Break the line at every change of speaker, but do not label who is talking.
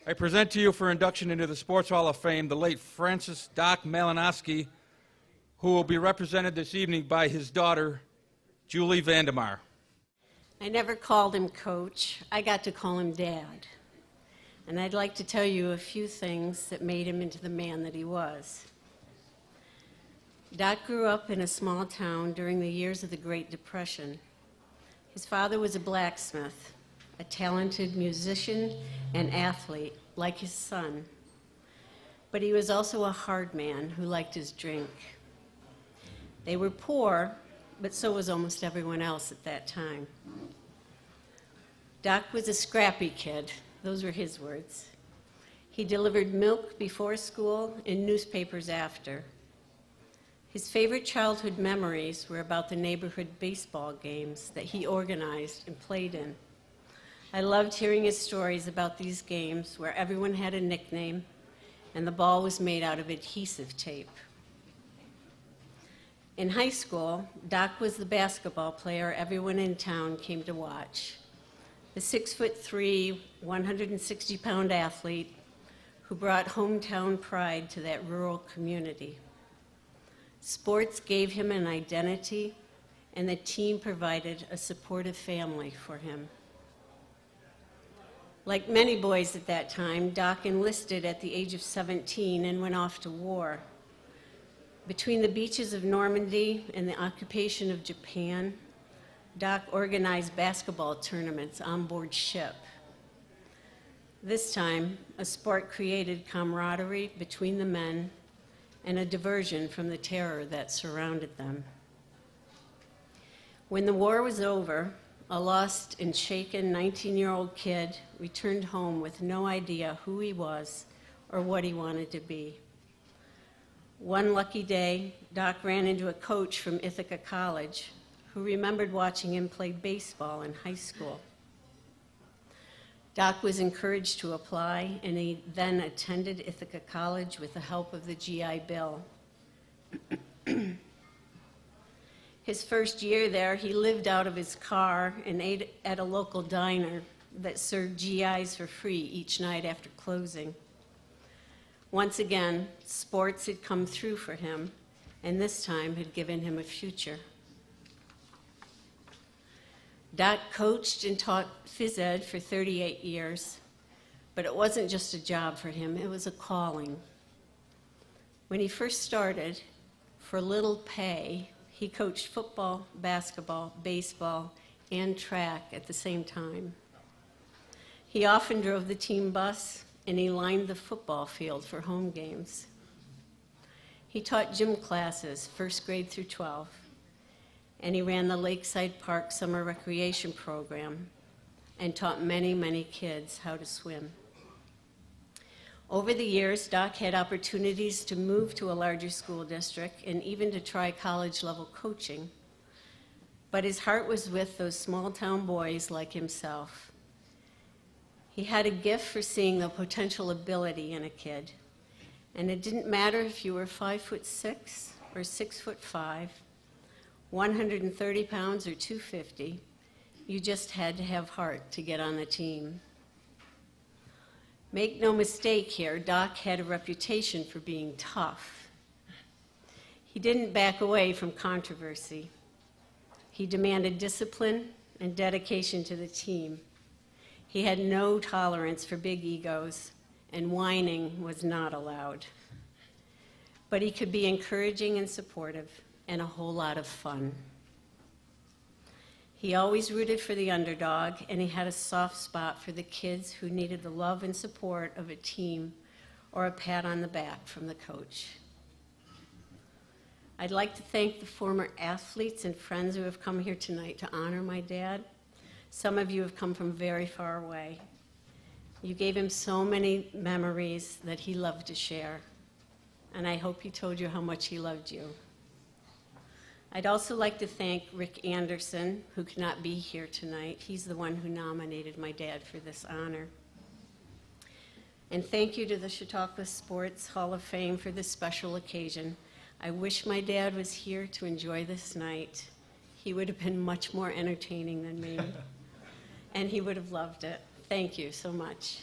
I present to you for induction into the Sports Hall of Fame the late Francis Doc Malinoski, who will be represented this evening by his daughter, Julie Vandemar.
I never called him Coach. I got to call him Dad. And I'd like to tell you a few things that made him into the man that he was. Doc grew up in a small town during the years of the Great Depression. His father was a blacksmith, a talented musician and athlete like his son. But he was also a hard man who liked his drink. They were poor, but so was almost everyone else at that time. Doc was a scrappy kid. Those were his words. He delivered milk before school and newspapers after. His favorite childhood memories were about the neighborhood baseball games that he organized and played in. I loved hearing his stories about these games where everyone had a nickname and the ball was made out of adhesive tape. In high school, Doc was the basketball player everyone in town came to watch. The 6'3", 160-pound athlete who brought hometown pride to that rural community. Sports gave him an identity, and the team provided a supportive family for him. Like many boys at that time, Doc enlisted at the age of 17 and went off to war. Between the beaches of Normandy and the occupation of Japan, Doc organized basketball tournaments on board ship. This time, a sport created camaraderie between the men and a diversion from the terror that surrounded them. When the war was over, a lost and shaken 19-year-old kid returned home with no idea who he was or what he wanted to be. One lucky day, Doc ran into a coach from Ithaca College who remembered watching him play baseball in high school. Doc was encouraged to apply, and he then attended Ithaca College with the help of the GI Bill. His first year there, he lived out of his car and ate at a local diner that served GIs for free each night after closing. Once again, sports had come through for him, and this time had given him a future. Doc coached and taught phys ed for 38 years, but it wasn't just a job for him, it was a calling. When he first started, for little pay, he coached football, basketball, baseball, and track at the same time. He often drove the team bus, and he lined the football field for home games. He taught gym classes, first grade through 12, and he ran the Lakeside Park Summer Recreation Program and taught many, many kids how to swim. Over the years, Doc had opportunities to move to a larger school district and even to try college-level coaching. But his heart was with those small-town boys like himself. He had a gift for seeing the potential ability in a kid. And it didn't matter if you were 5'6" or 6'5", 130 pounds or 250, you just had to have heart to get on the team. Make no mistake here, Doc had a reputation for being tough. He didn't back away from controversy. He demanded discipline and dedication to the team. He had no tolerance for big egos, and whining was not allowed. But he could be encouraging and supportive, and a whole lot of fun. He always rooted for the underdog, and he had a soft spot for the kids who needed the love and support of a team or a pat on the back from the coach. I'd like to thank the former athletes and friends who have come here tonight to honor my dad. Some of you have come from very far away. You gave him so many memories that he loved to share, and I hope he told you how much he loved you. I'd also like to thank Rick Anderson, who could not be here tonight. He's the one who nominated my dad for this honor. And thank you to the Chautauqua Sports Hall of Fame for this special occasion. I wish my dad was here to enjoy this night. He would have been much more entertaining than me, and he would have loved it. Thank you so much.